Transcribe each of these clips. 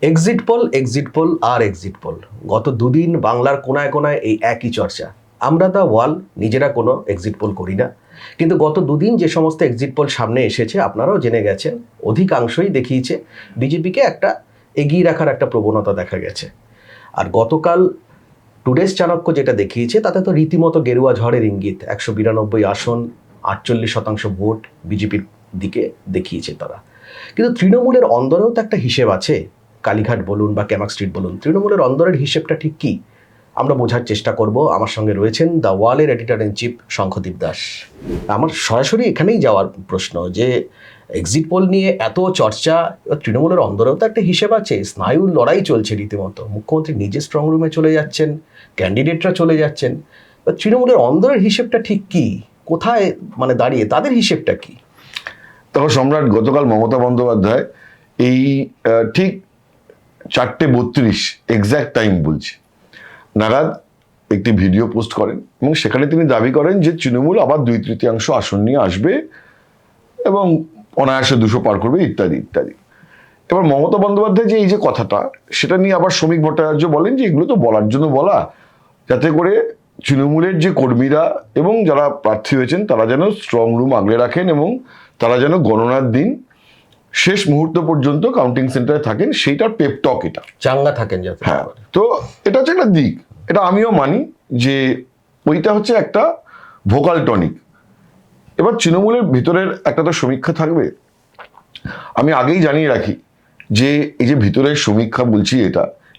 Exit pole আর exit pole, গত দুদিন বাংলার কোনায় কোনায় এই একই চর্চা। আমরা দ্য ওয়াল নিজেরা কোনো এক্সিট পোল করি না, কিন্তু গত দুদিন যে সমস্ত এক্সিট পোল সামনে এসেছে আপনারাও জেনে গেছেন, অধিকাংশই দেখিয়েছে বিজেপিকে একটা এগিয়ে রাখার একটা প্রবণতা দেখা গেছে। আর গতকাল টুডেস চাণক্য যেটা দেখিয়েছে তাতে তো রীতিমতো গেরুয়া ঝড়ের ইঙ্গিত। 192 আসন, 48% ভোট বিজেপির দিকে দেখিয়েছে তারা। কিন্তু তৃণমূলের অন্দরেও তো একটা হিসেব আছে। কালীঘাট বলুন বা ক্যামাক স্ট্রিট বলুন, তৃণমূলের অন্দরের হিসেবটা ঠিক কী আমরা বোঝার চেষ্টা করব। আমার সঙ্গে রয়েছেন দ্য ওয়ালের editor in chief Shankhadeep Das. আমার সরাসরি এখানেই যাওয়ার প্রশ্ন যে এক্সিট পোল নিয়ে এত চর্চা, তৃণমূলের অন্দরেও তো একটা হিসেব আছে। স্নায়ুর লড়াই চলছে রীতিমতো, মুখ্যমন্ত্রী নিজে স্ট্রং রুমে চলে যাচ্ছেন, ক্যান্ডিডেটরা চলে যাচ্ছেন। তৃণমূলের অন্দরের হিসেবটা ঠিক কী, কোথায় মানে দাঁড়িয়ে তাদের হিসেবটা কী? তখন সম্রাট, গতকাল মমতা বন্দ্যোপাধ্যায় এই ঠিক 4:32 এক্স্যাক্ট টাইম বলছি নাগাদ একটি ভিডিও পোস্ট করেন এবং সেখানে তিনি দাবি করেন যে তৃণমূল আবার 2/3 আসন নিয়ে আসবে এবং অনায়াসে 200 পার করবে ইত্যাদি ইত্যাদি। এবার মমতা বন্দ্যোপাধ্যায় যে এই যে কথাটা, সেটা নিয়ে আবার শ্রমিক ভট্টাচার্য বলেন যে এগুলো তো বলার জন্য বলা, যাতে করে তৃণমূলের যে কর্মীরা এবং যারা প্রার্থী হয়েছেন তারা যেন স্ট্রং রুম আগলে রাখেন এবং তারা যেন গণনার দিন শেষ মুহূর্ত পর্যন্ত কাউন্টিং সেন্টারে থাকেন, সেইটার পেপটক এটা, চাঙ্গা থাকেন যাতে। হ্যাঁ, তো এটা হচ্ছে একটা দিক, এটা আমিও মানি যে ওইটা হচ্ছে একটা ভোকাল টনিক। এবার তৃণমূলের ভিতরের একটা তো সমীক্ষা থাকবে। আমি আগেই জানিয়ে রাখি যে এই যে ভিতরের সমীক্ষা বলছি,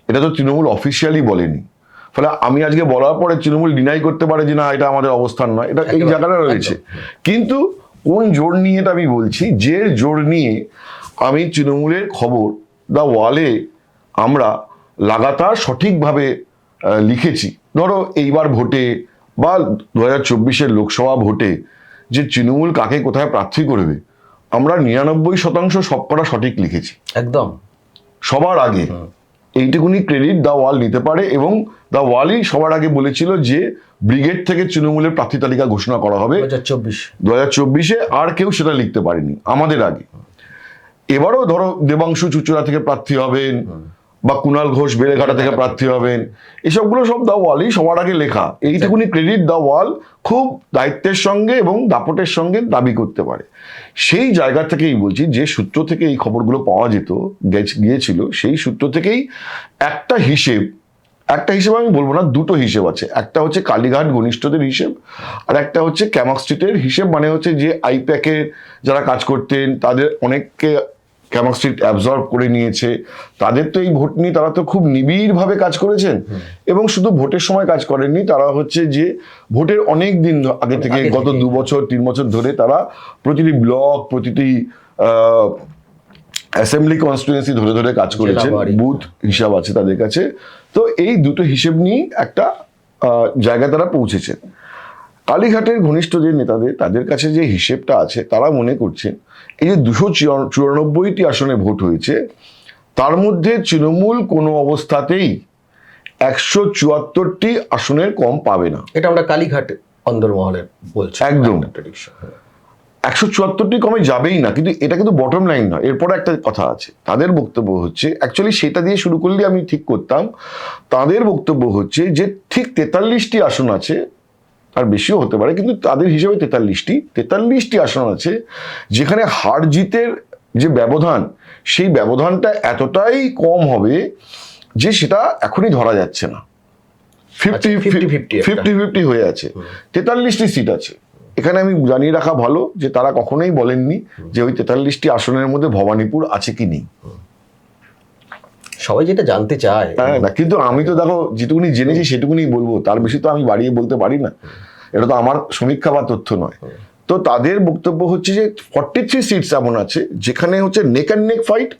এটা তো তৃণমূল অফিসিয়ালি বলেনি। ফলে আমি আজকে বলার পরে তৃণমূল ডিনাই করতে পারে যে না এটা আমাদের অবস্থান নয়, এটা এই জায়গাটা রয়েছে। কিন্তু কোন জোর নিয়ে এটা আমি বলছি, যে জোর নিয়ে আমি তৃণমূলের খবর দ্য ওয়ালে আমরা লাগাতার সঠিকভাবে লিখেছি। ধরো এইবার ভোটে বা 2024 লোকসভা ভোটে যে তৃণমূল কাকে কোথায় প্রার্থী করবে, আমরা 99% সবকটা সঠিক লিখেছি একদম সবার আগে। এইটুকুনি ক্রেডিট দ্য ওয়াল নিতে পারে এবং দ্য ওয়ালই সবার আগে বলেছিল যে ব্রিগেড থেকে তৃণমূলের প্রার্থী তালিকা ঘোষণা করা হবে 2024-এ। আর কেউ সেটা লিখতে পারেনি আমাদের আগে। এবারও ধরো দেবাংশু চুচুড়া থেকে প্রার্থী হবেন বা কুণাল ঘোষ বেলেঘাটা থেকে প্রার্থী হবেন, এসবগুলো সব দ্য ওয়ালই সবার আগে লেখা। এইটুকুনি ক্রেডিট দ্য ওয়াল খুব দায়িত্বের সঙ্গে এবং দাপটের সঙ্গে দাবি করতে পারে। সেই জায়গা থেকেই বলছি, যে সূত্র থেকে এই খবরগুলো পাওয়া গিয়েছিল, সেই সূত্র থেকেই একটা হিসেব আমি বলবো না, দুটো হিসেব আছে। একটা হচ্ছে কালীঘাট ঘনিষ্ঠদের হিসেব, আর একটা হচ্ছে ক্যামাক স্ট্রিটের হিসেব। মানে হচ্ছে যে আইপ্যাকে যারা কাজ করতেন তাদের অনেককে ক্যামাক স্ট্রিট অ্যাবজর্ব করে নিয়েছে, তাদের তো এই ভোট নিয়ে তারা তো খুব নিবিড়ভাবে কাজ করেছেন এবং শুধু ভোটের সময় কাজ করেননি, তারা হচ্ছে যে ভোটের অনেক দিন আগে থেকে গত 2 বছর 3 বছর ধরে তারা প্রতিটি ব্লক, প্রতিটি অ্যাসেম্বলি কনস্টিটুয়েন্সি ধরে ধরে কাজ করেছেন, বুথ হিসাব আছে তাদের কাছে। তো এই দুটো হিসেব নিয়ে একটা জায়গায় তারা পৌঁছেছেন। কালীঘাটের ঘনিষ্ঠ যে নেতাদের, তাদের কাছে যে হিসেবটা আছে, তারা মনে করছেন এই যে 294টি আসনে ভোট হয়েছে, তার মধ্যে তৃণমূল কোনো অবস্থাতেই 174টি আসনের কম পাবে না। এটা আমরা কালীঘাট অন্দরমহলে বলছি একদম 174টি কমে যাবেই না। কিন্তু এটা কিন্তু বটম লাইন নয়, এরপরে একটা কথা আছে। তাদের বক্তব্য হচ্ছে, অ্যাকচুয়ালি সেটা দিয়ে শুরু করলে আমি ঠিক করতাম। তাদের বক্তব্য হচ্ছে যে ঠিক 43টি আসন আছে, আর বেশিও হতে পারে, কিন্তু তাদের হিসেবে 43টি আসন আছে যেখানে হার জিতের যে ব্যবধান, সেই ব্যবধানটা এতটাই কম হবে যে সেটা এখনই ধরা যাচ্ছে না। 50-50 হয়ে আছে। 43টি সিট আছে। এখানে আমি জানিয়ে রাখা ভালো যে তারা কখনোই বলেননি যে ওই 43টি আসনের মধ্যে ভবানীপুর আছে কি নেই। সবাই যেটা জানতে চায়, না, কিন্তু আমি তো দেখো যেটুকুনি জেনেছি সেটুকুনি বলবো, তার বেশি তো আমি বাড়িয়ে বলতে পারি না। এটা তো আমার সমীক্ষা বা তথ্য নয়। তো তাদের বক্তব্য হচ্ছে যে 43 সিটস এমন আছে যেখানে হচ্ছে নেক and neck fight,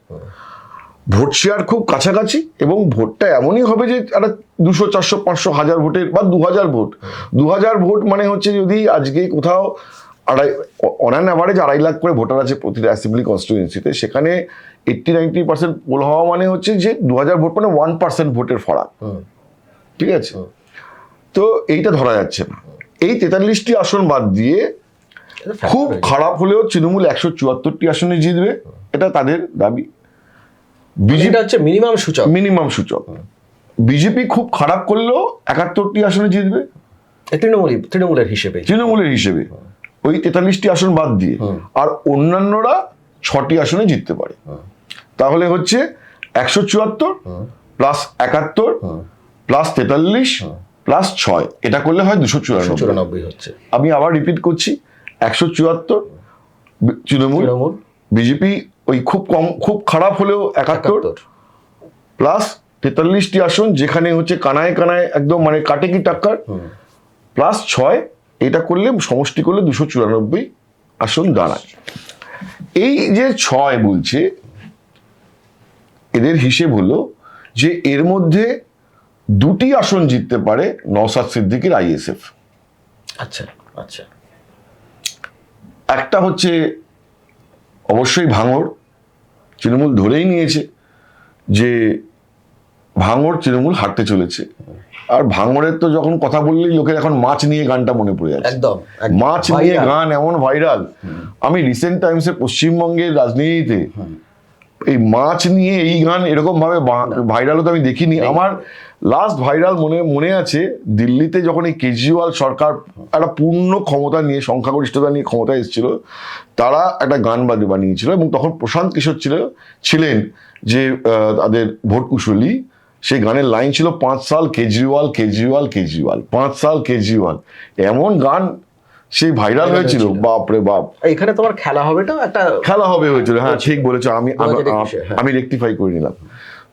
vote share খুব কাছাকাছি এবং ভোটটা এমনই হবে যে একটা 200, 400, 500, 1000 ভোটের বা 2000 ভোট। 2000 ভোট মানে হচ্ছে যদি আজকে কোথাও অন অ্যান অ্যাভারেজ 2.5 লাখ করে ভোটার আছে প্রতিটা অ্যাসেম্বলি কনস্টিটুয়েন্সিতে, সেখানে 80-90% পোল হওয়া মানে হচ্ছে যে 2000 ভোট মানে 1% ভোটের ফারাক। ঠিক আছে, তো এইটা ধরা যাচ্ছে না। এই 43টি আসন বাদ দিয়ে খুব খারাপ হলেও তৃণমূল 174টি আসনে জিতবে, এটা তাদের দাবি। এটা হচ্ছে মিনিমাম সূচক। মিনিমাম সূচক। বিজেপি খুব খারাপ করলেও 71টি আসনে জিতবে তৃণমূলের হিসেবে, তৃণমূলের হিসেবে ওই 43টি আসন বাদ দিয়ে, আর অন্যান্যরা 6টি আসনে জিততে পারে। তাহলে হচ্ছে 174 প্লাস 71 প্লাস 43 প্লাস 6, এটা করলে হয় 294 হচ্ছে। আমি আবার রিপিট করছি, 174 তৃণমূল, বিজেপি ওই খুব খারাপ হলেও 71 প্লাস 43টি আসন যেখানে হচ্ছে কানায় কানায় একদম মানে কাটে কি টাক্কার, প্লাস 6, এটা করলে সমষ্টি করলে 294 আসন দাঁড়ায়। এই যে 6 বলছে, এদের হিসেব হলো যে এর মধ্যে 2টি আসন জিততে পারে নওশাদ সিদ্দিকীর আইএসএফ। আচ্ছা আচ্ছা। একটা হচ্ছে অবশ্যই ভাঙড়, তৃণমূল ধরেই নিয়েছে যে ভাঙড় তৃণমূল হারতে চলেছে। আর ভাঙড়ের তো যখন কথা বললেই লোকের এখন মাছ নিয়ে গানটা মনে পড়ে যাচ্ছে। একদম মাছ নিয়ে গান এমন ভাইরাল। আমি রিসেন্ট টাইমসে পশ্চিমবঙ্গের রাজনীতিতে এই মাছ নিয়ে এই গান এরকম ভাবে ভাইরাল হতে আমি দেখিনি। আমার লাস্ট ভাইরাল মনে আছে, দিল্লিতে যখন এই কেজরিওয়াল সরকার একটা পূর্ণ ক্ষমতা নিয়ে, সংখ্যাগরিষ্ঠতা নিয়ে ক্ষমতায় এসেছিল, তারা একটা গান বানিয়েছিল এবং তখন প্রশান্ত কিশোর ছিলেন যে তাদের ভোট কুশলী। সেই গানের লাইন ছিল 5 সাল কেজরিওয়াল কেজরিওয়াল কেজরিওয়াল, 5 সাল কেজরিওয়াল। এমন গান সেই ভাইরাল হয়েছিল, বাপরে বাপ। এখানে তোমার খেলা হবে, একটা খেলা হবে হয়েছিল। হ্যাঁ ঠিক বলেছো, আমি রেকটিফাই করে নিলাম।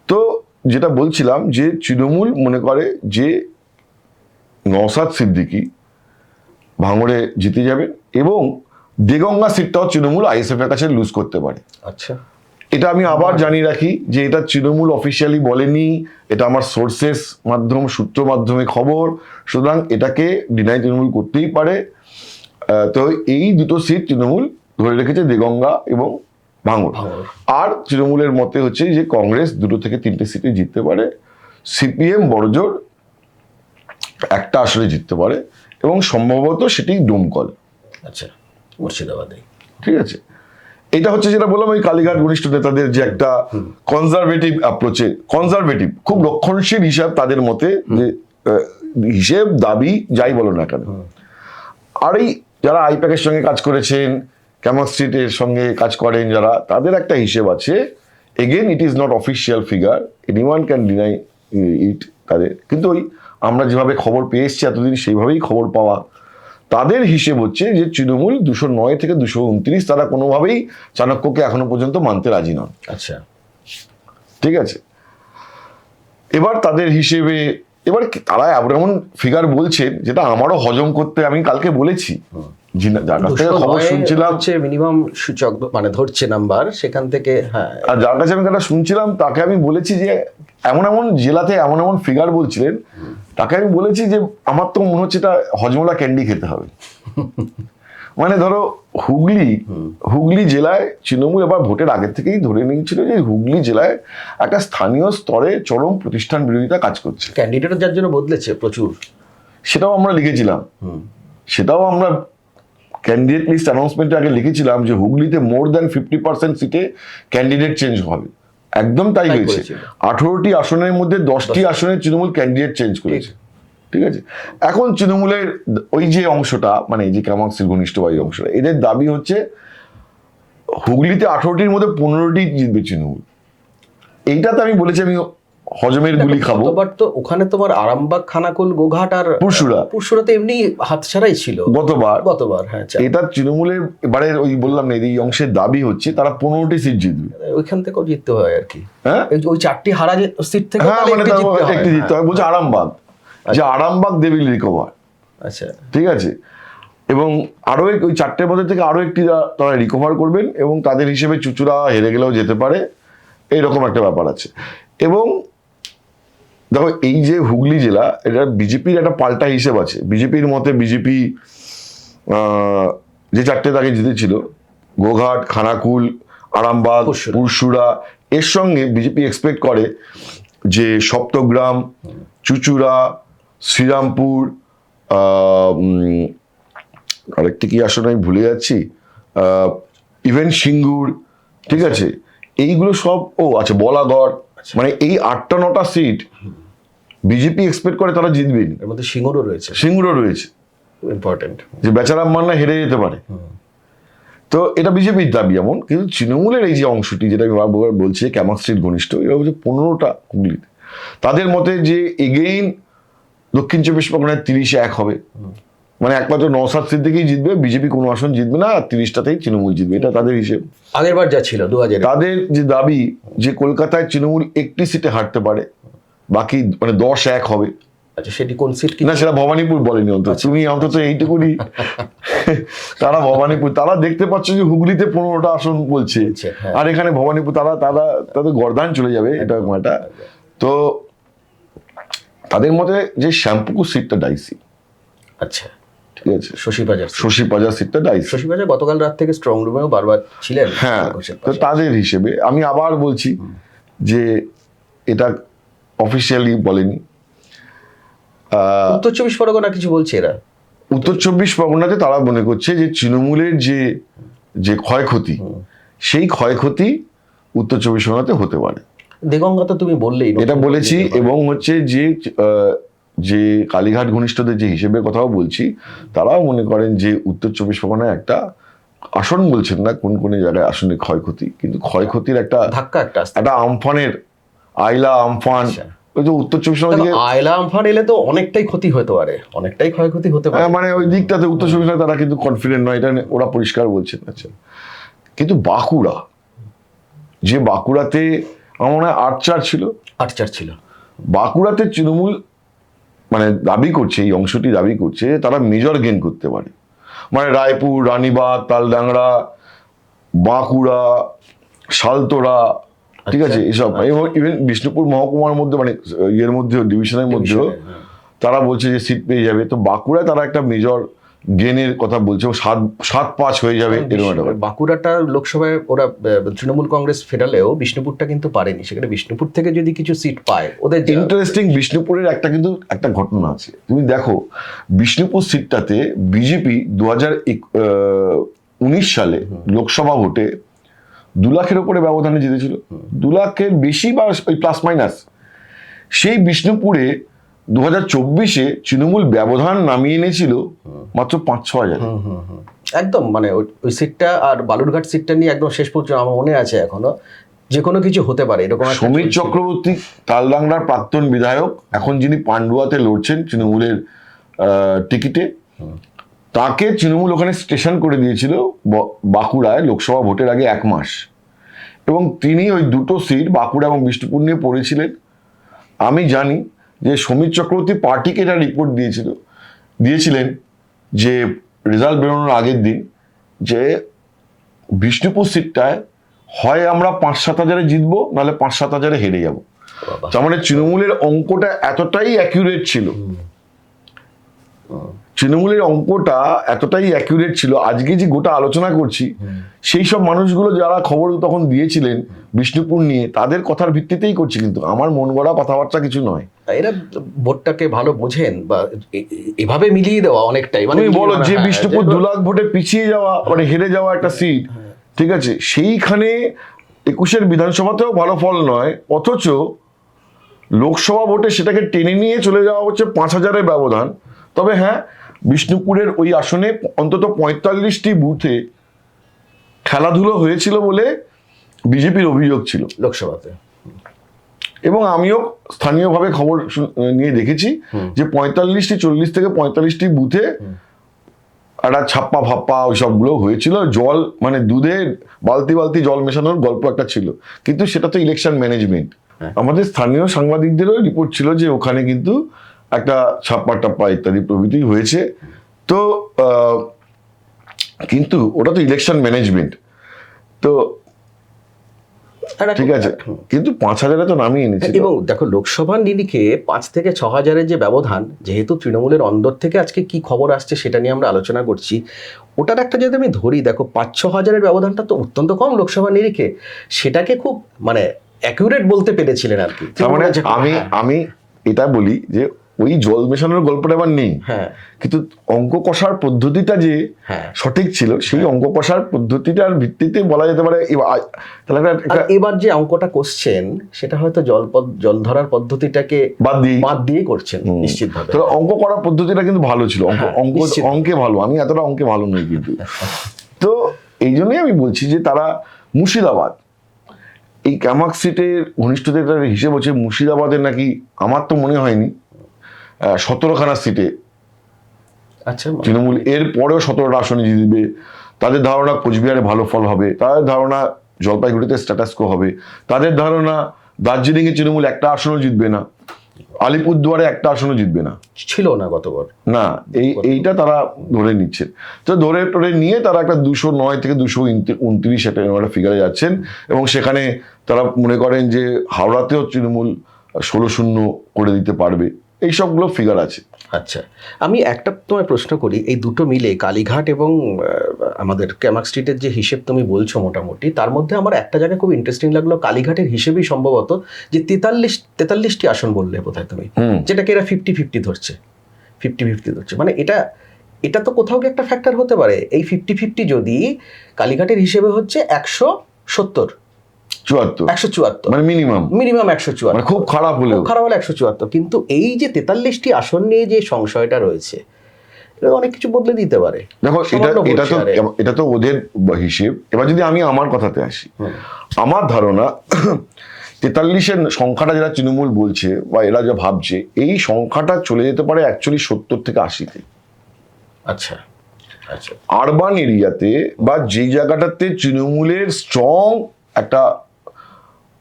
তো যেটা বলছিলাম যে তৃণমূল মনে করে যে নওশাদ সিদ্দিকী ভাঙড়ে জিতে যাবে এবং দেগঙ্গা সিটটাও তৃণমূল আইএসএফ এর কাছে লুজ করতে পারে। আচ্ছা, এটা আমি আবার জানিয়ে রাখি যে এটা তৃণমূল অফিসিয়ালি বলেনি, এটা আমার সোর্সেস সূত্র মাধ্যমে খবর, সুতরাং এটাকে ডিনাই তৃণমূল করতেই পারে। তো এই দুটো সিট তৃণমূল ধরে রেখেছে, দেগঙ্গা এবং ভাঙড়। আর তৃণমূলের মতে হচ্ছে যে কংগ্রেস 2 থেকে 3টে সিটে জিততে পারে, সিপিএম বড়জোর একটা আসলে জিততে পারে এবং সম্ভবত সেটি ডোমকল। আচ্ছা, মুর্শিদাবাদে। ঠিক আছে, এটা হচ্ছে যেটা বললাম ওই কালীঘাট ঘনিষ্ঠ নেতাদের যে একটা কনজারভেটিভ অ্যাপ্রোচে, কনজারভেটিভ খুব রক্ষণশীল হিসাব তাদের মতে, যে হিসেব দাবি যাই বলো না কেন। আর এই যারা আইপ্যাকের সঙ্গে কাজ করেছেন, ক্যামক স্ট্রিটের সঙ্গে কাজ করেন যারা, তাদের একটা হিসেব আছে। Again it is not official figure, anyone can deny ইট তাদের, কিন্তু ওই আমরা যেভাবে খবর পেয়ে এসছি এতদিন সেইভাবেই খবর পাওয়া। তাদের হিসেব হচ্ছে যে তৃণমূল 209 থেকে 229, তারা কোনোভাবেই চাণক্যকে এখনো পর্যন্ত মানতে রাজি নন। আচ্ছা, ঠিক আছে। এবার তাদের হিসেবে এবার তারা এমন ফিগার বলছেন যেটা আমারও হজম করতে, আমি কালকে বলেছি যার কাছ থেকে খবর শুনছিলাম, মিনিমাম সূচক মানে ধরছে নাম্বার, সেখান থেকে। হ্যাঁ, আর যার কাছে আমি এটা শুনছিলাম তাকে আমি বলেছি যে এমন এমন জেলাতে এমন এমন ফিগার বলছিলেন, তাকে আমি বলেছি যে আমার তো মনে হচ্ছে এটা হজমলা ক্যান্ডি খেতে হবে। মানে ধরো হুগলি জেলায় তৃণমূল এবার ভোটের আগের থেকেই ধরে নিয়েছিল যে হুগলি জেলায় একটা স্থানীয় স্তরে চরম প্রতিষ্ঠান বিরোধিতা কাজ করছে। ক্যান্ডিডেট যার জন্য বদলেছে প্রচুর, সেটাও আমরা লিখেছিলাম। সেটাও আমরা ক্যান্ডিডেট লিস্ট অ্যানাউন্সমেন্টের আগে লিখেছিলাম যে হুগলিতে মোর দ্যান 50% সিটে ক্যান্ডিডেট চেঞ্জ হবে। একদম তাই হয়েছে। 18টি আসনের মধ্যে 10টি আসনে তৃণমূল ক্যান্ডিডেট চেঞ্জ করেছে। ঠিক আছে, এখন তৃণমূলের ওই যে অংশটা, মানে এই যে কামাক্সির ঘনিষ্ঠ ওই অংশটা, এদের দাবি হচ্ছে হুগলিতে 18টির মধ্যে 15টি জিতবে তৃণমূল। এইটাতে আমি বলেছি আমি হজমের গুলি খাবো। তো ওখানে তোমার আরামবাগ, খানাকুল, গোঘাট আর পুরসুরাতে এমনি হাতছাড়াই ছিল গতবার। হ্যাঁ, এটা তৃণমূলের এবারে ওই বললাম না, এই অংশের দাবি হচ্ছে তারা 15টি সিট জিতবে। ওইখান থেকেও জিততে হয় আর কি। হ্যাঁ, ওই 4টি হারা সিট থেকে একটি জিততে হয়। বলছে আরামবাগ, যে আরামবাগ দে উইল রিকভার। আচ্ছা, ঠিক আছে, এবং আরো ওই 4টের মধ্যে থেকে আরো একটি তারা রিকভার করবেন এবং তাদের হিসেবে চুচুড়া হেরে গেলেও যেতে পারে, এইরকম একটা ব্যাপার আছে। এবং দেখো এই যে হুগলি জেলা, এটা বিজেপির একটা পাল্টা হিসেব আছে। বিজেপির মতে বিজেপি যে 4টে তাকে জিতেছিল, গোঘাট, খানাকুল, আরামবাগ, পুরসুরা, এর সঙ্গে বিজেপি এক্সপেক্ট করে যে সপ্তগ্রাম, চুচুড়া, শ্রীরামপুর, আরেকটি কি আসলে আমি ভুলে যাচ্ছি, ইভেন সিঙ্গুর, ঠিক আছে, এইগুলো সব আচ্ছা বলাগড়, মানে এই 8টা-9টা সিট বিজেপি এক্সপেক্ট করে তারা জিতবেই। এর মধ্যে সিঙ্গুরও রয়েছে, সিঙ্গুরও রয়েছে, ইম্পর্টেন্ট। যে বেচারাম মান্না হেরে যেতে পারে। তো এটা বিজেপির দাবি এমন, কিন্তু তৃণমূলের এই যে অংশটি, যেটা আমি বারবার বলছি ক্যামাস্ট্রির ঘনিষ্ঠ, এরা হচ্ছে 15টা হুগলিতে। তাদের মতে যে এগেইন দক্ষিণ চব্বিশ পরগনায় 30-1 হবে, মানে একমাত্র নওশাদ সিদ্দিকীই জিতবে, বিজেপি কোনো আসন জিতবে না, আর 30টাতেই তৃণমূল জিতবে, এটা তাদের হিসেব। আগের বার যা ছিল 2000 তাদের যে দাবি যে কলকাতায় তৃণমূল একটি সিটে হারতে পারে, বাকি মানে 10-1 হবে। আচ্ছা, সেটি কোন সিট কি? না, সেটা ভবানীপুর বলেনি অন্তত, তুমি অন্তত এইটুকুনি তারা ভবানীপুর, তারা দেখতে পাচ্ছ যে হুগলিতে 15টা আসন বলছে, হ্যাঁ। আর এখানে ভবানীপুর তাদের গর্দান চলে যাবে, এটা একটা। তো তাদের মতে যে শ্যামপুকুর সিটটা ডাইসি। আচ্ছা, ঠিক আছে, শশী পাজার সিটটা ডাইসি। শশী পাজা গতকাল রাত থেকে স্ট্রং রুমেও বারবার ছিলেন। হ্যাঁ, তো তাদের হিসেবে আমি আবার বলছি যে এটা অফিসিয়ালি বলেনি। উত্তর 24 পরগনা কিছু বলছে এরা। উত্তর 24 পরগনাতে তারা মনে করছে যে তৃণমূলের যে ক্ষয়ক্ষতি, সেই ক্ষয়ক্ষতি উত্তর 24 পরগনাতে হতে পারে। দেগঙ্গা তো তুমি বললেই, এটা বলেছি, এবং হচ্ছে যে কালীঘাট ঘনিষ্ঠদের যে হিসেবে কথাও বলছি, তারাও মনে করেন যে উত্তর 24 পরগনায় একটা আসন, বলছেন না কোন কোন জায়গায় আসনের ক্ষয়ক্ষতি, কিন্তু ক্ষয়ক্ষতির একটা আমফানের আইলা আমফান, ওই যে উত্তর 24 পরগনা দিকে আইলা আমফান এলে তো অনেকটাই ক্ষতি হতে পারে, অনেকটাই ক্ষয়ক্ষতি হতে পারে, মানে ওই দিকটাতে উত্তর 24 পরগনায় তারা কিন্তু কনফিডেন্ট নয়, এটা ওরা পরিষ্কার বলছেন। আচ্ছা, কিন্তু বাঁকুড়াতে আমার মনে হয় 8-4 ছিল, 8-4 ছিল। বাঁকুড়াতে তৃণমূল মানে দাবি করছে, এই অংশটি দাবি করছে তারা মেজর গেইন করতে পারে, মানে রায়পুর, রানীবাগ, তালডাংরা, বাঁকুড়া, শালতোড়া, ঠিক আছে, এসব, এবং ইভেন বিষ্ণুপুর মহকুমার মধ্যে, মানে ইয়ের মধ্যেও, ডিভিশনের মধ্যেও তারা বলছে যে সিট পেয়ে যাবে। তো বাঁকুড়ায় তারা একটা মেজর গেনের কথা বলছে, 7-5 হয়ে যাবে এরকম একটা। বাঁকুড়াটা লোকসভায় ওরা তৃণমূল কংগ্রেস ফেরালেও বিষ্ণুপুরটা কিন্তু পারেনি, সেখানে বিষ্ণুপুর থেকে যদি কিছু সিট পায় ওদের। ইন্টারেস্টিং, বিষ্ণুপুরের কিন্তু একটা ঘটনা আছে, তুমি দেখো বিষ্ণুপুর সিটটাতে বিজেপি 2019 সালে লোকসভা ভোটে 2 লাখের উপরে ব্যবধানে জিতেছিল, 2 লাখের বেশি বা ওই প্লাস মাইনাস। সেই বিষ্ণুপুরে 2024-এ তৃণমূল ব্যবধান নামিয়ে এনেছিল মাত্র 5-6 হাজার। একদম, মানে ওই সিটটা আর বালুরঘাট সিটটা নিয়ে একদম শেষ পর্যন্ত আমার মনে আছে এখনো, যে কোনো কিছু হতে পারে এরকম। সমীর চক্রবর্তী, তালডাংরার প্রাক্তন বিধায়ক, এখন যিনি পান্ডুয়াতে লড়ছেন তৃণমূলের টিকিটে, তাকে তৃণমূল ওখানে স্টেশন করে দিয়েছিল বাঁকুড়ায় লোকসভা ভোটের আগে 1 মাস, এবং তিনি ওই দুটো সিট বাঁকুড়া এবং বিষ্ণুপুর নিয়ে পড়েছিলেন। আমি জানি যে সমীর চক্রবর্তী পার্টিকে এটা রিপোর্ট দিয়েছিলেন যে রেজাল্ট বেরোনোর আগের দিন, যে বিষ্ণুপুর সিটটায় হয় আমরা 5-7 হাজারে জিতবো, নাহলে 5-7 হাজারে হেরে যাবো। তার মানে তৃণমূলের অঙ্কটা এতটাই অ্যাকিউরেট ছিল, আজকে যে গোটা আলোচনা করছি, সেই সব মানুষগুলো যারা খবর তখন দিয়েছিলেন বিষ্ণুপুর নিয়ে, তাদের কথার ভিত্তিতেই করছি, কিন্তু আমার মন গড়া কথাবার্তা কিছু নয়। এরা ভোটটাকে ভালো বোঝেন, বা এভাবে মিলিয়ে দেওয়া অনেকটাই, মানে বলো যে বিষ্ণুপুর 2 লাখ ভোটে পিছিয়ে যাওয়া, মানে হেরে যাওয়া একটা সিট, ঠিক আছে, সেইখানে 21-এর বিধানসভাতেও ভালো ফল নয়, অথচ লোকসভা ভোটে সেটাকে টেনে নিয়ে চলে যাওয়া হচ্ছে 5,000-এর ব্যবধান। তবে হ্যাঁ, বিষ্ণুপুরের ওই আসনে অন্তত 45টি বুথে খেলাধুলো হয়েছিল বলে বিজেপির অভিযোগ ছিল লোকসভাতে, এবং আমিও স্থানীয়ভাবে খবর নিয়ে দেখেছি যে 40 থেকে 45টি বুথে একটা ছাপ্পা ফাপ্পা ওই সবগুলো হয়েছিল, জল মানে দুধে বালতি বালতি জল মেশানোর গল্প একটা ছিল, কিন্তু সেটা তো ইলেকশন ম্যানেজমেন্ট। আমাদের স্থানীয় সাংবাদিকদেরও রিপোর্ট ছিল যে ওখানে কিন্তু একটা ছাপ্পা টাপ্পা ইত্যাদি প্রভৃতি হয়েছে। তো কিন্তু ওটা তো ইলেকশন ম্যানেজমেন্ট, তো ঠিক আছে, কিন্তু 5,000-এ তো নামিয়ে এনেছে। এবং দেখো, লোকসভার নিরিখে 5 থেকে 6 হাজারের যে ব্যবধান, যেহেতু তৃণমূলের অন্দর থেকে আজকে কি খবর আসছে সেটা নিয়ে আমরা আলোচনা করছি, ওটার একটা যদি আমি ধরি, দেখো 5-6 হাজারের ব্যবধানটা তো অত্যন্ত কম লোকসভা নিরিখে, সেটাকে খুব মানে অ্যাকিউরেট বলতে পেরেছিলেন আর কি। তার মানে আমি এটা বলি যে ওই জল মেশানোর গল্পটা আবার নেই, হ্যাঁ কিন্তু অঙ্ক কষার পদ্ধতিটা যে হ্যাঁ। সঠিক ছিল, সেই অঙ্ক কষার পদ্ধতিটার ভিত্তিতে বলা যেতে পারে তাহলে আর এবার যে অঙ্কটা করছেন সেটা হয়তো জল ধরার পদ্ধতিটাকে বাদ দিয়ে করছেন নিশ্চিতভাবে। তো অঙ্ক করার পদ্ধতিটা কিন্তু ভালো ছিল, অঙ্ক নিশ্চিত। অঙ্কে ভালো, আমি এতটা অঙ্কে ভালো নই কিন্তু। তো এই জন্যই আমি বলছি যে তারা মুর্শিদাবাদ, এই ক্যামাক সিটের ঘনিষ্ঠদের হিসেব হচ্ছে মুর্শিদাবাদের নাকি, আমার তো মনে হয়নি 17খানা সিটে আচ্ছা তৃণমূল এর পরেও 17টা আসনে জিতবে। তাদের ধারণা কোচবিহারে ভালো ফল হবে, তাদের ধারণা জলপাইগুড়িতে স্ট্যাটাস কো হবে, তাদের ধারণা দার্জিলিং এ তৃণমূল একটা আসনও জিতবে না, আলিপুরদুয়ারে একটা আসনও জিতবে না, ছিল না গতবার না এইটা তারা ধরে নিচ্ছে। তো ধরে নিয়ে তারা একটা 209 থেকে 229 একটা ফিগারে যাচ্ছেন, এবং সেখানে তারা মনে করেন যে হাওড়াতেও তৃণমূল 16-0 করে দিতে পারবে, এই সবগুলো ফিগার আছে। আচ্ছা, আমি একটা তোমায় প্রশ্ন করি, এই দুটো মিলে কালীঘাট এবং আমাদের ক্যামাক স্ট্রিটের যে হিসেব তুমি বলছো মোটামুটি, তার মধ্যে আমার একটা জায়গা খুব ইন্টারেস্টিং লাগলো, কালীঘাটের হিসেবেই সম্ভবত যে 43টি আসন বললে বোধহয় তুমি, যেটাকে এরা 50-50 ধরছে, 50-50 ধরছে, মানে এটা তো কোথাও কি একটা ফ্যাক্টর হতে পারে। এই 50-50 যদি কালীঘাটের হিসেবে হচ্ছে 174 মানে মিনিমাম 174, মানে খুব খারাপ হলে 174, কিন্তু এই যে 43টি আসন নিয়ে যে সংশয়টা রয়েছে, এটা অনেক কিছু বদলে দিতে পারে। দেখো এটা তো ওদের হিসেব। এবার যদি আমি আমার কথাতে আসি, আমার ধারণা 43-এর সংখ্যাটা যারা তৃণমূল বলছে বা এরা যা ভাবছে, এই সংখ্যাটা চলে যেতে পারে অ্যাকচুয়ালি 70 থেকে 80-তে। আচ্ছা আচ্ছা, আরবান এরিয়াতে বা যে জায়গাটাতে তৃণমূলের স্ট্রং একটা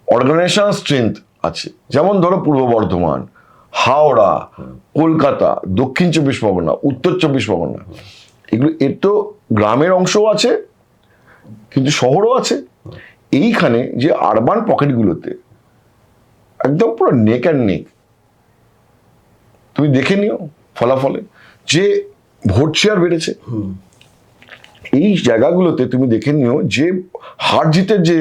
অর্গানাইজেশন স্ট্রেংথ আছে, যেমন ধরো পূর্ব বর্ধমান, হাওড়া, কলকাতা, দক্ষিণ 24 পরগনা, উত্তর 24 পরগনা, এগুলো এর তো গ্রামের অংশও আছে কিন্তু শহরও আছে। এইখানে যে আরবান পকেটগুলোতে একদম পুরো নেক অ্যান্ড নেক, তুমি দেখে নিও ফলাফলে যে ভোট শেয়ার বেড়েছে। এই জায়গাগুলোতে তুমি দেখে নিও যে হার জিতের যে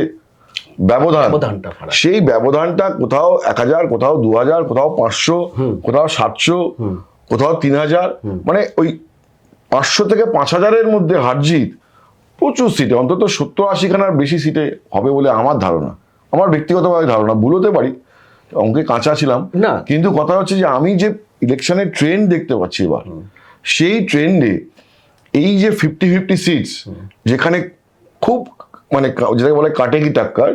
ব্যবধানটা, সেই ব্যবধানটা কোথাও 1000, কোথাও 2000, কোথাও 500, কোথাও 700, কোথাও 3000, মানে ওই 500 থেকে 5000-এর মধ্যে হার জিত প্রচুর সিটে, অন্তত 70-80 খানার বেশি সিটে হবে বলে আমার ধারণা, আমার ব্যক্তিগতভাবে ধারণা, ভুলতে পারি, অঙ্কে কাঁচা ছিলাম না, কিন্তু কথা হচ্ছে যে আমি যে ইলেকশনের ট্রেন্ড দেখতে পাচ্ছি এবার, সেই ট্রেন্ডে এই যে 50-50 সিটস যেখানে খুব মানে যেটাকে বলে কাটেকি টাক্কার,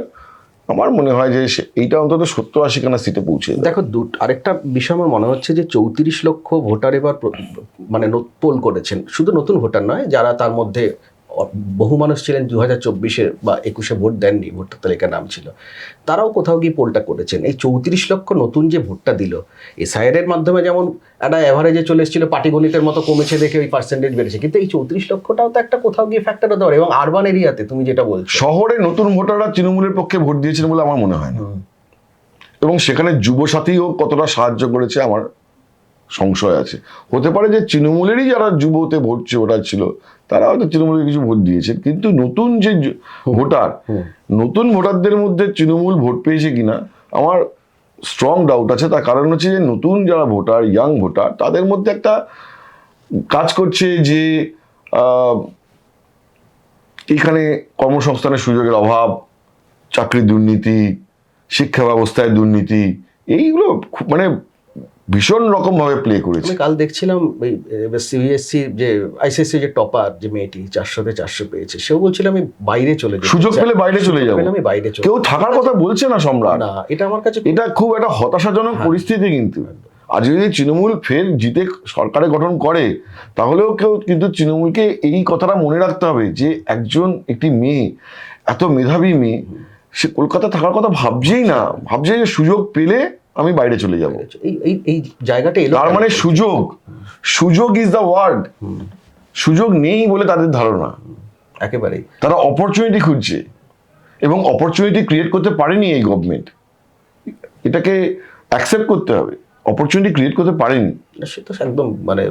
আমার মনে হয় যে এইটা অন্তত 70-80 খানা সিটে পৌঁছে। দেখো আরেকটা বিষয় আমার মনে হচ্ছে যে 34 লক্ষ ভোটার এবার মানে পোল করেছেন, শুধু নতুন ভোটার নয়, যারা তার মধ্যে বহু মানুষ ছিলেন 2024-এ বা 21-এ ভোট দেননি, ভোটার তালিকার নাম ছিল, তারাও কোথাও গিয়ে পোলটা করেছেন। এই 34 লক্ষ নতুন যে ভোটটা দিল, এসআইআর এর মাধ্যমে যেমন একটা অ্যাভারেজে চলে এসেছিল, পাটিগণিতের মতো কমেছে দেখে ওই পার্সেন্টেজ বেড়েছে, কিন্তু এই 34 লক্ষটাও তো একটা কোথাও গিয়ে ফ্যাক্টর হতে পারে। এবং আরবান এরিয়াতে তুমি যেটা বলছো, শহরে নতুন ভোটাররা তৃণমূলের পক্ষে ভোট দিয়েছেন বলে আমার মনে হয় না, এবং সেখানে যুবসাথীও কতটা সাহায্য করেছে আমার সংশয় আছে। হতে পারে যে তৃণমূলেরই যারা যুবতে ভোটার ছিল তারা হয়তো তৃণমূলের কিছু ভোট দিয়েছেন, কিন্তু নতুন যে ভোটার, নতুন ভোটারদের মধ্যে তৃণমূল ভোট পেয়েছে কিনা আমার স্ট্রং ডাউট আছে। তার কারণ হচ্ছে যে নতুন যারা ভোটার, ইয়াং ভোটার, তাদের মধ্যে একটা কাজ করছে যে এখানে কর্মসংস্থানের সুযোগের অভাব, চাকরির দুর্নীতি, শিক্ষা ব্যবস্থায় দুর্নীতি, এইগুলো মানে ভীষণ রকম ভাবে প্লে করেছে। আমি কাল দেখছিলাম সিবিএসসি যে আইসিএসসি যে টপার যে মেয়েটি 400-তে 400 পেয়েছে, সেও বলছিল আমি বাইরে চলে যাবো, সুযোগ পেলে বাইরে চলে যাবো, আমি বাইরে চলে, কেউ থাকার কথা বলছে না সম্রাট, না, এটা আমার কাছে এটা খুব একটা হতাশাজনক পরিস্থিতি। কিন্তু আজ যদি তৃণমূল ফের জিতে সরকারে গঠন করে, তাহলেও কিন্তু তৃণমূলকে এই কথাটা মনে রাখতে হবে যে একটি মেয়ে, এত মেধাবী মেয়ে, সে কলকাতা থাকার কথা ভাবছেই না, ভাবছে যে সুযোগ পেলে আমি বাইরে চলে যাব। এই জায়গাটা এলো, তার মানে সুযোগ ইজ দ্য ওয়ার্ড। সুযোগ নেই বলে তাদের ধারণা, একেবারেই তারা অপরচুনিটি খুঁজছে, এবং অপরচুনিটি ক্রিয়েট করতে পারেনি এই গভর্নমেন্ট, এটাকে অ্যাকসেপ্ট করতে হবে, অপরচুনিটি ক্রিয়েট করতে পারেনি। সেটা একদম মানে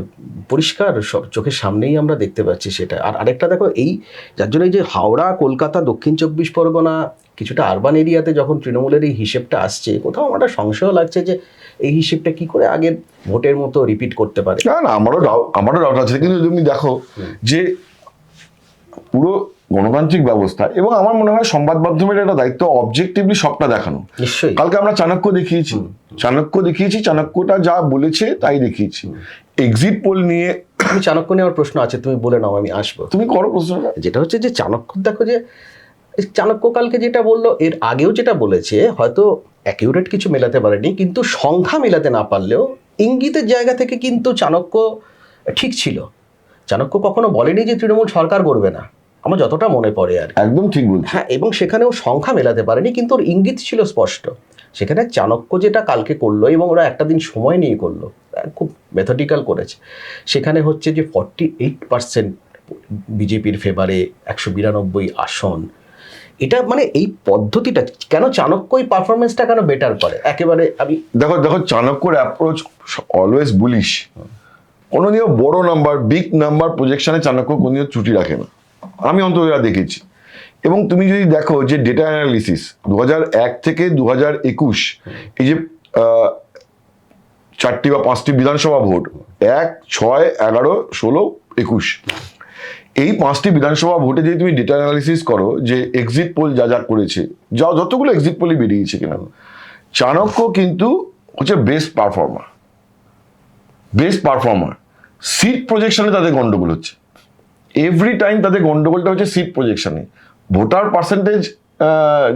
পরিষ্কার সব চোখের সামনেই আমরা দেখতে পাচ্ছি সেটা। আর আরেকটা দেখো, এই যার জন্য এই যে হাওড়া, কলকাতা, দক্ষিণ 24 পরগনা, কিছুটা আরবান এরিয়াতে যখন তৃণমূলের এই হিসেবটা আসছে, কোথাও আমার একটা সংশয় লাগছে যে এই হিসেবটা কি করে আগের ভোটের মতো রিপিট করতে পারে। না না, আমারও ডাউট আছে, কিন্তু তুমি দেখো যে পুরো গণতান্ত্রিক ব্যবস্থা এবং আমার মনে হয় সংবাদ মাধ্যমের একটা দায়িত্ব অবজেক্টিভলি সবটা দেখানো। নিশ্চয়ই। কালকে আমরা চাণক্য দেখিয়েছি, চাণক্যটা যা বলেছে তাই দেখিয়েছি। এক্সিট পোল নিয়ে তুমি চাণক্য নিয়ে আমার প্রশ্ন আছে, তুমি বলে নাও, আমি আসবো। তুমি করো প্রশ্নটা। যেটা হচ্ছে যে চাণক্য, দেখো যে এই চাণক্য কালকে যেটা বললো, এর আগেও যেটা বলেছে হয়তো অ্যাকিউরেট কিছু মেলাতে পারেনি, কিন্তু সংখ্যা মেলাতে না পারলেও ইঙ্গিতের জায়গা থেকে কিন্তু চাণক্য ঠিক ছিল। চাণক্য কখনো বলেনি যে তৃণমূল সরকার করবে না, আমার যতটা মনে পড়ে আর কি। একদম ঠিক বলছি। হ্যাঁ, এবং সেখানেও সংখ্যা মেলাতে পারেনি, কিন্তু ওর ইঙ্গিত ছিল স্পষ্ট। সেখানে চাণক্য যেটা কালকে করলো, এবং ওরা একটা দিন সময় নিয়ে করলো, খুব মেথডিক্যাল করেছে। সেখানে হচ্ছে যে 48% বিজেপির ফেভারে, 192 আসন। এটা মানে এই পদ্ধতিটা কেন চাণক্য এই পারফরমেন্সটা কেন বেটার করে একেবারে। আমি দেখো চাণক্যর অ্যাপ্রোচ অলওয়েজ বুলিশ। কোনোদিনও বড় নাম্বার, বিগ নাম্বার প্রজেকশনে চাণক্য কোনোদিনও ত্রুটি রাখে না, আমি অন্তত যা দেখেছি। এবং তুমি যদি দেখো যে ডেটা অ্যানালিসিস 2001 থেকে 2021, এই যে 4টি বা 5টি বিধানসভা ভোট, 1, 6, 11, 16, 21, এই 5টি বিধানসভা ভোটে যদি তুমি ডেটা অ্যানালিসিস করো যে এক্সিট পোল যা যা করেছে, যতগুলো এক্সিট পোলই বেরিয়েছে কিনা, চাণক্য কিন্তু হচ্ছে বেস্ট পারফর্মার। সিট প্রজেকশনে তাদের গন্ডগোল হচ্ছে, এভরি টাইম তাদের গন্ডগোলটা হচ্ছে সিট প্রজেকশনে। ভোটার পার্সেন্টেজ,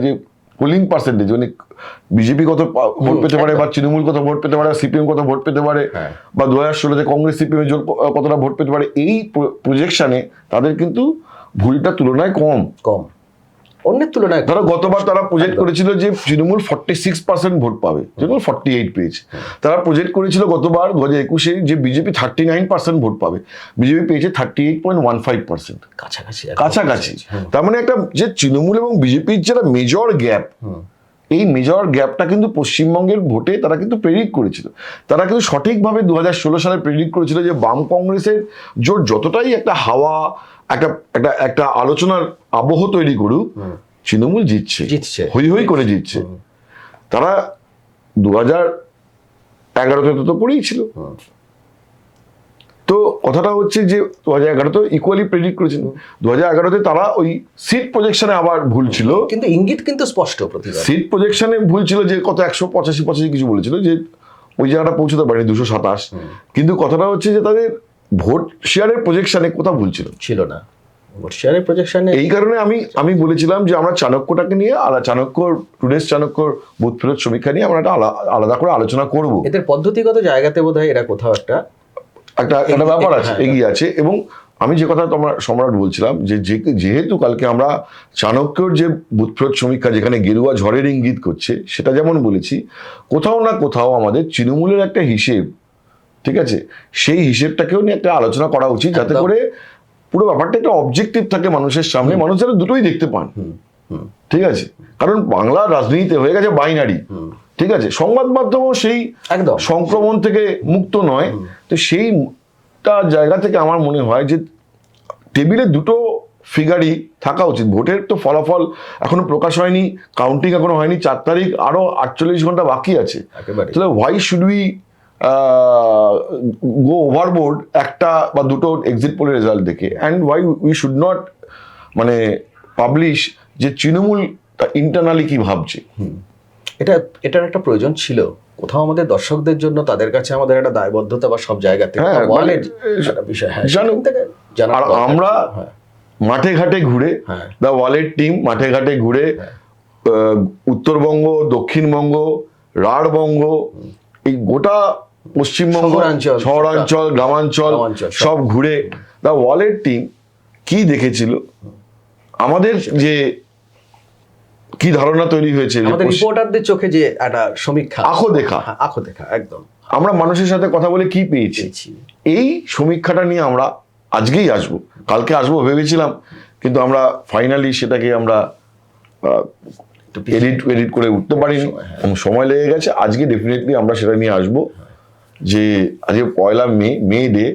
যে পোলিং পার্সেন্টেজ, মানে বিজেপি কত ভোট পেতে পারে, বা তৃণমূল কত ভোট পেতে পারে, সিপিএম কত ভোট পেতে পারে, বা 2016-তে কংগ্রেস সিপিএম জোট কতটা ভোট পেতে পারে, এই প্রজেকশনে তাদের কিন্তু ভুলটা তুলনায় কম অন্যের তুলনায়। ধরো গতবার তারা প্রজেক্ট করেছিল যে তৃণমূল 46% ভোট পাবে, তৃণমূল 48 পেয়েছে। তারা প্রজেক্ট করেছিল গতবার 2021-এ যে বিজেপি 39% ভোট পাবে, বিজেপি পেয়েছে 38.15%, কাছাকাছি। তার মানে একটা যে তৃণমূল এবং বিজেপির যেটা মেজর গ্যাপ, এই মেজর গ্যাপটা কিন্তু পশ্চিমবঙ্গের ভোটে তারা কিন্তু প্রেডিক্ট করেছিল। তারা কিন্তু সঠিকভাবে 2016 সালে প্রেডিক্ট করেছিল যে বাম কংগ্রেসের জোট যতটাই একটা হাওয়া, একটা আলোচনার আবহ তৈরি করুক, তৃণমূল জিতছে, হই করে জিতছে। তারা 2011-তে তো পড়েই ছিল। তো কথাটা হচ্ছে যে 2011-তে ইকুয়ালি প্রেডিক্ট করেছিল, 2011-তে তারা ওই সিট প্রজেকশনে আবার ভুল ছিল, কিন্তু ইঙ্গিত কিন্তু স্পষ্ট। সিট প্রজেকশনে ভুল ছিল যে কত 185 কিছু বলেছিল, যে ওই জায়গাটা পৌঁছতে পারেনি 227। কিন্তু কথাটা হচ্ছে যে তাদের ভোট শেয়ারের প্রজেকশনে কোথাও ভুল ছিল না। ভোট শেয়ারের প্রজেকশনে এই কারণে আমি বলেছিলাম যে আমরা চাণক্যটাকে নিয়ে চাণক্যর বুথ ফেরত সমীক্ষা নিয়ে আমরা একটা আলাদা করে আলোচনা করব। এদের পদ্ধতিগত জায়গাতে বোধহয় এরা কোথাও একটা ব্যাপার আছে, এগিয়ে আছে। এবং আমি যে কথা তোমরা সম্রাট বলছিলাম যে যেহেতু কালকে আমরা চাণক্যর যে বুথ ফেরত সমীক্ষা যেখানে গেরুয়া ঝড়ের ইঙ্গিত করছে, সেটা যেমন বলেছি, কোথাও না কোথাও আমাদের তৃণমূলের একটা হিসেব, ঠিক আছে, সেই হিসেবটাকেও নিয়ে একটা আলোচনা করা উচিত, যাতে করে পুরো ব্যাপারটা একটা অবজেক্টিভ থাকে মানুষের সামনে, মানুষ যেন দুটোই দেখতে পান। ঠিক আছে, কারণ বাংলার রাজনীতিতে হয়ে গেছে বাইনারি, ঠিক আছে, সংবাদ মাধ্যমও সেই একদম সংক্রমণ থেকে মুক্ত নয়। তো সেইটা জায়গা থেকে আমার মনে হয় যে টেবিলে দুটো ফিগারই থাকা উচিত। ভোটের তো ফলাফল এখনো প্রকাশ হয়নি, কাউন্টিং এখনো হয়নি, 4 তারিখ, আরো 48 ঘন্টা বাকি আছে। তাহলে হোয়াই শুড উই গো ওভারবোর্ড একটা বা দুটো এক্সিট পোলের রেজাল্ট দেখে, and why we should not মানে পাবলিশ যে তৃণমূল ইন্টারনালি কি ভাবছে। এটার একটা প্রয়োজন ছিল কোথাও আমাদের দর্শকদের জন্য, তাদের কাছে আমাদের একটা দায়বদ্ধতা বা সব জায়গা থেকে বিষয়। আর আমরা মাঠে ঘাটে ঘুরে, দ্য ওয়ালেট টিম মাঠে ঘাটে ঘুরে উত্তরবঙ্গ, দক্ষিণবঙ্গ, রাঢ়বঙ্গ, এই গোটা পশ্চিমবঙ্গ, শহরাঞ্চল, গ্রামাঞ্চল সব ঘুরে দ্য ওয়ালেট টিম কি দেখেছিল, আমাদের যে কি ধারণা তৈরি হয়েছে, আমাদের রিপোর্টারদের চোখে যে একটা সমীক্ষা, আঁখো দেখা একদম, আমরা মানুষের সাথে কথা বলে কি পেয়েছি, এই সমীক্ষাটা নিয়ে আমরা আজকেই আসবো, কালকে আসবো ভেবেছিলাম, কিন্তু আমরা ফাইনালি সেটাকে আমরা এডিট করে উঠতে পারিনি, সময় লেগে গেছে। আজকে ডেফিনেটলি আমরা সেটা নিয়ে আসবো, যে আজকে পয়লা মে ডে,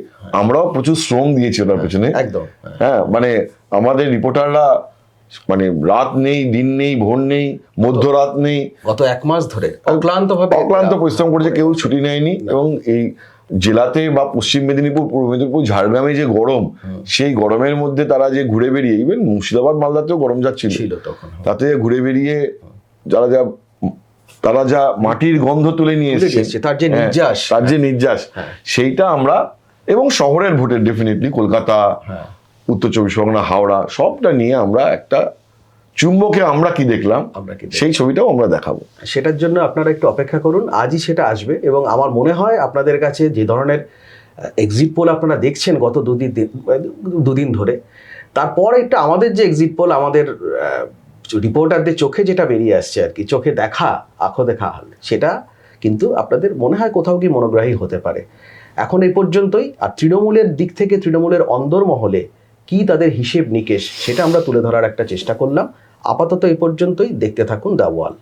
আমরাও প্রচুর শ্রম দিয়েছি ওটার পেছনে। একদম, হ্যাঁ, মানে আমাদের রিপোর্টাররা মানে রাত নেই, দিন নেই, ভোর নেই, মধ্যরাত নেই, গত 1 মাস ধরে অক্লান্তভাবে অক্লান্ত পরিশ্রম করেছে, কেউ ছুটি নেয়নি। এবং এই জেলাতে বা পশ্চিম মেদিনীপুর, পূর্ব মেদিনীপুর, ঝাড়গ্রামে যে গরম, সেই গরমের মধ্যে তারা যে ঘুরে বেরিয়ে, ইভেন মুর্শিদাবাদ মালদাতেও গরম যাচ্ছিল, ছিল তখন। তাতে ঘুরে বেরিয়ে তারা যা মাটির গন্ধ তুলে নিয়ে তুলে এসেছে, নিয়ে এসেছে, তার যে নির্যাস, তার যে নির্যাস, সেইটা আমরা, এবং শহরের ভোটে ডেফিনেটলি কলকাতা, উত্তর চব্বিশ পরগনা, হাওড়া, সবটা নিয়ে আমরা একটা চুম্বকে আমরা কি দেখলাম, সেই ছবিটাও আমরা দেখাবো। সেটার জন্য আপনারা একটু অপেক্ষা করুন, আজই সেটা আসবে। এবং আমার মনে হয় আপনাদের কাছে যে ধরনের এক্সিট পোল আপনারা দেখছেন গত দুদিন ধরে, তারপর একটা আমাদের যে এক্সিট পোল, আমাদের রিপোর্টারদের চোখে যেটা বেরিয়ে আসছে আর কি, চোখে দেখা, আঁখো দেখা হাল, সেটা কিন্তু আপনাদের মনে হয় কোথাও কি মনোগ্রাহী হতে পারে। এখন এই পর্যন্তই। আর তৃণমূলের দিক থেকে, তৃণমূলের অন্দরমহলে কি তাদের হিসেব নিকেশ, সেটা আমরা তুলে ধরার একটা চেষ্টা করলাম। আপাতত এই পর্যন্তই। দেখতে থাকুন দ্য ওয়াল।